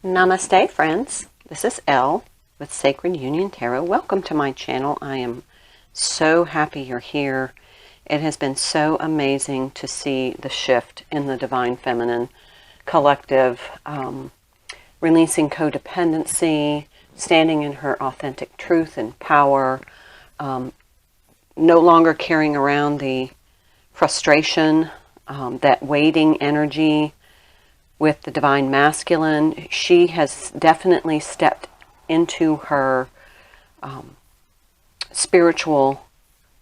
Namaste, friends. This is Elle with Sacred Union Tarot. Welcome to my channel. I am so happy you're here. It has been so amazing to see the shift in the Divine Feminine collective, releasing codependency, standing in her authentic truth and power, no longer carrying around the frustration, that waiting energy with the Divine Masculine. She has definitely stepped into her spiritual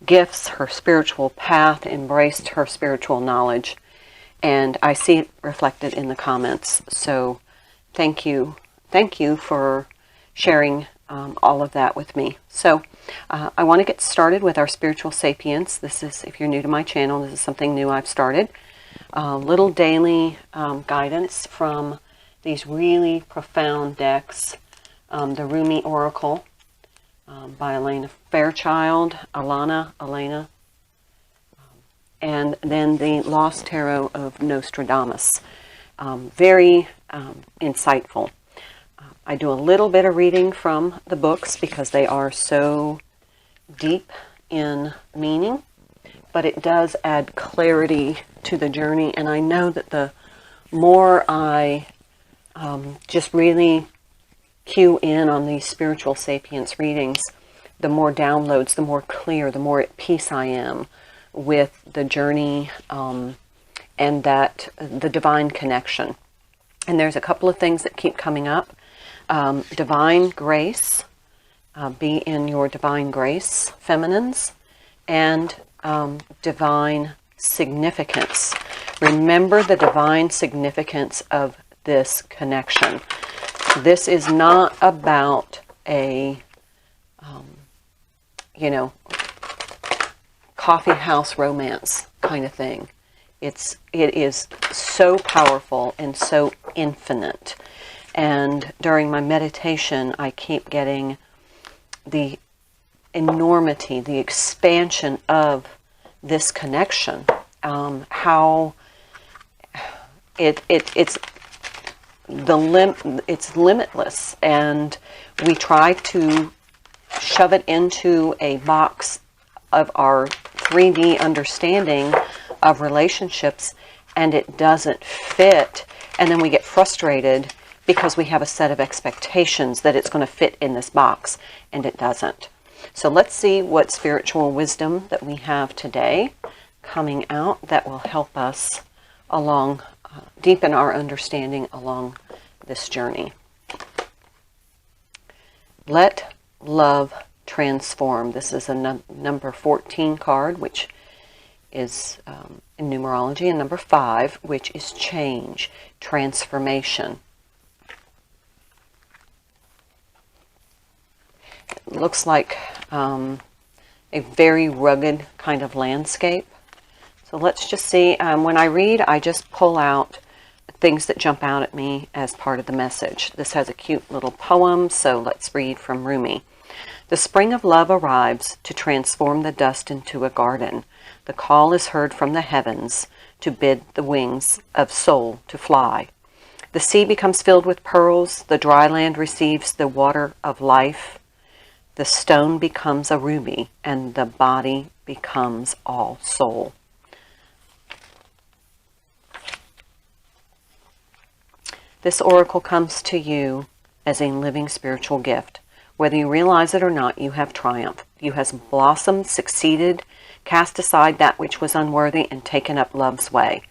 gifts, her spiritual path, embraced her spiritual knowledge, and I see it reflected in the comments. So thank you for sharing all of that with me. So I want to get started with our spiritual sapience. This is, if you're new to my channel, this is something new I've started. Little daily guidance from these really profound decks. The Rumi Oracle by Elena Fairchild, Elena, and then the Lost Tarot of Nostradamus. Very insightful. I do a little bit of reading from the books because they are so deep in meaning, but it does add clarity to the journey. And I know that the more I just really cue in on these spiritual sapience readings, the more downloads, the more clear, the more at peace I am with the journey and that the divine connection. And there's a couple of things that keep coming up. Divine grace, be in your divine grace, feminines, and divine significance. Remember the divine significance of this connection. This is not about a, coffee house romance kind of thing. It is so powerful and so infinite. And during my meditation, I keep getting the enormity, the expansion of this connection. How it's limitless, and we try to shove it into a box of our 3D understanding of relationships, and it doesn't fit, and then we get frustrated because we have a set of expectations that it's going to fit in this box, and it doesn't. So let's see what spiritual wisdom that we have today coming out that will help us along, deepen our understanding along this journey. Let love transform. This is a number 14 card, which is in numerology, and number 5, which is change, transformation. It looks like a very rugged kind of landscape. So let's just see. When I read, I just pull out things that jump out at me as part of the message. This has a cute little poem, so let's read from Rumi. The spring of love arrives to transform the dust into a garden. The call is heard from the heavens to bid the wings of soul to fly. The sea becomes filled with pearls. The dry land receives the water of life. The stone becomes a ruby, and the body becomes all soul. This oracle comes to you as a living spiritual gift. Whether you realize it or not, you have triumphed. You have blossomed, succeeded, cast aside that which was unworthy, and taken up love's way.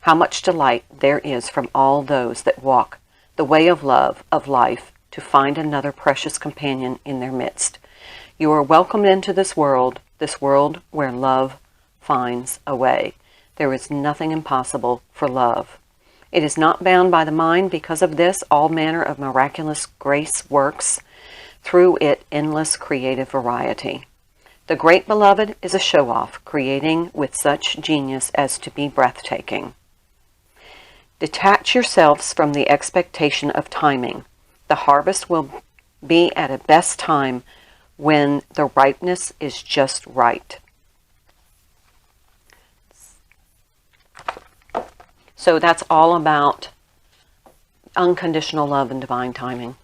How much delight there is from all those that walk the way of love, of life, to find another precious companion in their midst. You are welcomed into this world where love finds a way. There is nothing impossible for love. It is not bound by the mind. Because of this, all manner of miraculous grace works through it, endless creative variety. The great beloved is a show-off, creating with such genius as to be breathtaking. Detach yourselves from the expectation of timing. The harvest will be at a best time when the ripeness is just right. So that's all about unconditional love and divine timing.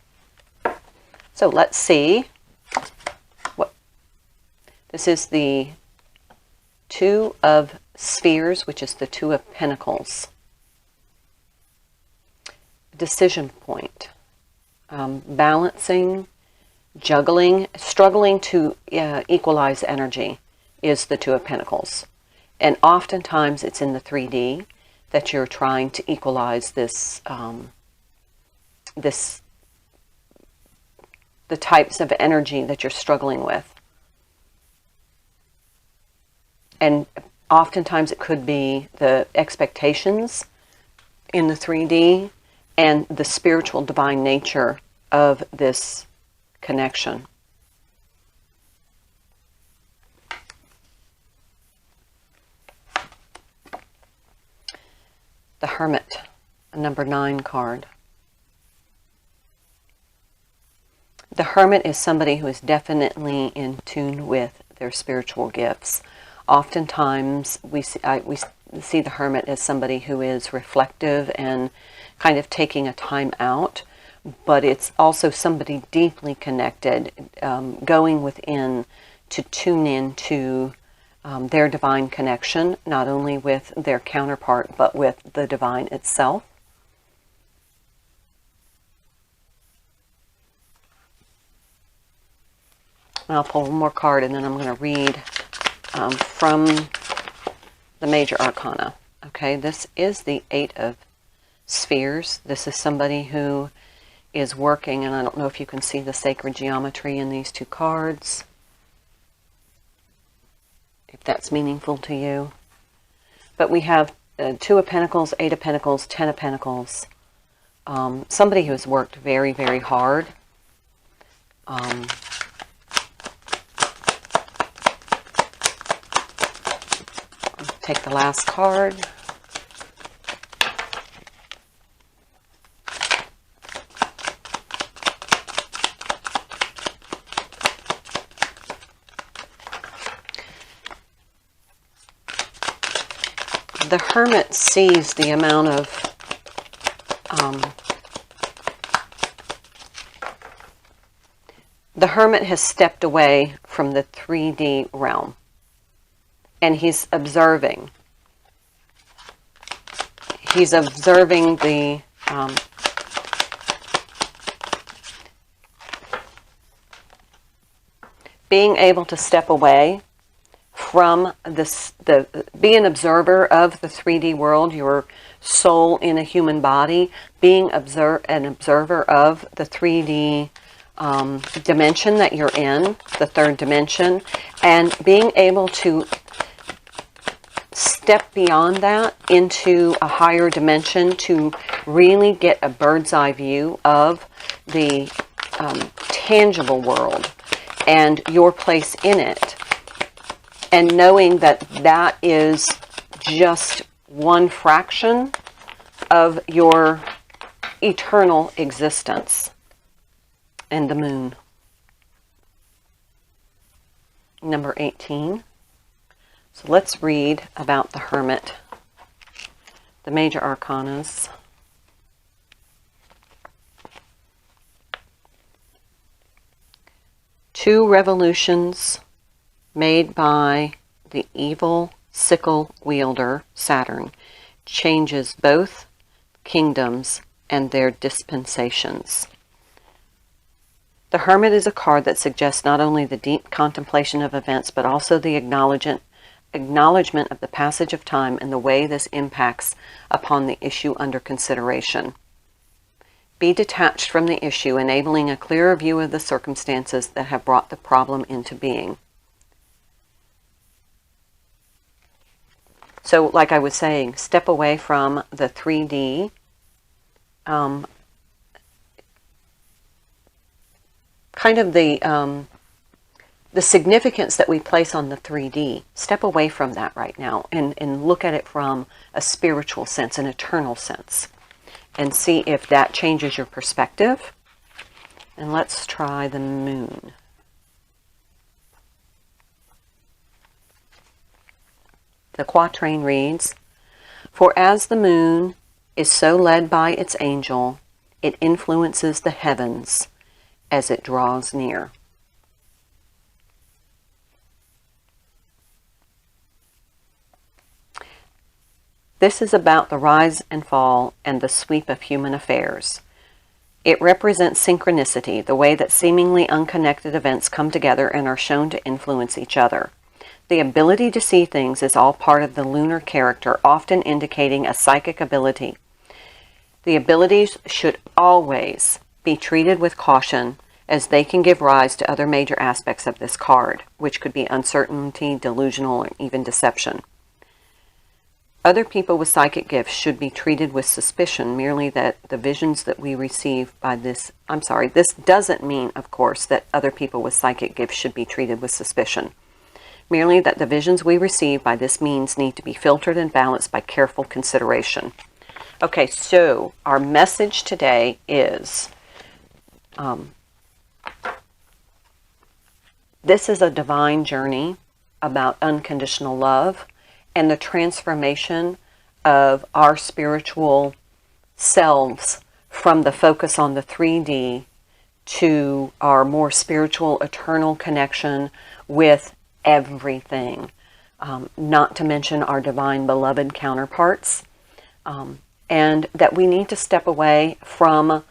So let's see what this is. The Two of Spheres, which is the Two of Pentacles. Decision point. Balancing, juggling, struggling to equalize energy is the Two of Pentacles. And oftentimes it's in the 3D that you're trying to equalize this, the types of energy that you're struggling with. And oftentimes it could be the expectations in the 3D and the spiritual divine nature of this connection. The Hermit, a number 9 card. The Hermit is somebody who is definitely in tune with their spiritual gifts. Oftentimes we see the Hermit as somebody who is reflective and kind of taking a time out, but it's also somebody deeply connected, going within to tune in to their divine connection, not only with their counterpart, but with the divine itself. I'll pull one more card and then I'm going to read from the major arcana. Okay, this is the Eight of Spheres. This is somebody who is working, and I don't know if you can see the sacred geometry in these two cards, if that's meaningful to you. But we have Two of Pentacles, Eight of Pentacles, Ten of Pentacles. Somebody who has worked very, very hard. Take the last card. The Hermit sees the amount of the Hermit has stepped away from the 3D realm. And he's observing. He's observing the being able to step away from this, be an observer of the 3D world, your soul in a human body, being an observer of the 3D dimension that you're in, the third dimension, and being able to step beyond that into a higher dimension to really get a bird's eye view of the tangible world and your place in it, and knowing that that is just one fraction of your eternal existence. And the Moon. Number 18. So let's read about the Hermit, the major arcanas. Two revolutions made by the evil sickle wielder, Saturn, changes both kingdoms and their dispensations. The Hermit is a card that suggests not only the deep contemplation of events, but also the acknowledgement of the passage of time and the way this impacts upon the issue under consideration. Be detached from the issue, enabling a clearer view of the circumstances that have brought the problem into being. So, like I was saying, step away from the 3D, kind of the significance that we place on the 3D. Step away from that right now and look at it from a spiritual sense, an eternal sense, and see if that changes your perspective. And let's try the Moon. The quatrain reads, "For as the moon is so led by its angel, It influences the heavens as it draws near. This is about the rise and fall and the sweep of human affairs. It represents synchronicity, the way that seemingly unconnected events come together and are shown to influence each other. The ability to see things is all part of the lunar character, often indicating a psychic ability. The abilities should always be treated with caution, as they can give rise to other major aspects of this card, which could be uncertainty, delusional, or even deception. Other people with psychic gifts should be treated with suspicion, merely that the visions that we receive by this... this doesn't mean, of course, that other people with psychic gifts should be treated with suspicion. Merely that the visions we receive by this means need to be filtered and balanced by careful consideration. Okay, so our message today is... this is a divine journey about unconditional love and the transformation of our spiritual selves from the focus on the 3D to our more spiritual, eternal connection with everything. Not to mention our divine beloved counterparts. And that we need to step away from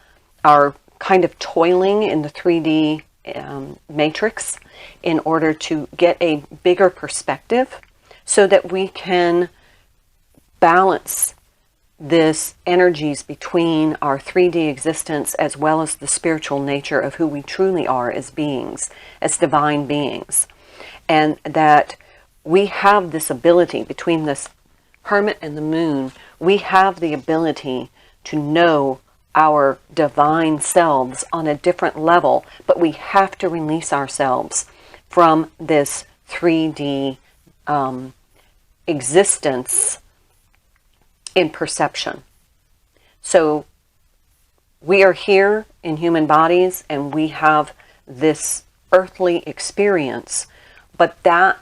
our kind of toiling in the 3D matrix in order to get a bigger perspective, so that we can balance this energies between our 3D existence as well as the spiritual nature of who we truly are as beings, as divine beings. And that we have this ability, between this Hermit and the Moon, we have the ability to know our divine selves on a different level, but we have to release ourselves from this 3D existence in perception. So we are here in human bodies and we have this earthly experience, but that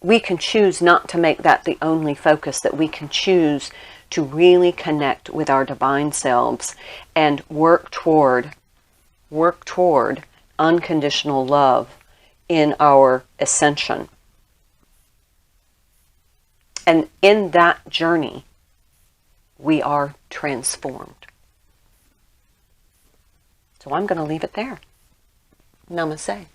we can choose not to make that the only focus, that we can choose to really connect with our divine selves and work toward unconditional love in our ascension. And in that journey, we are transformed. So I'm going to leave it there. Namaste.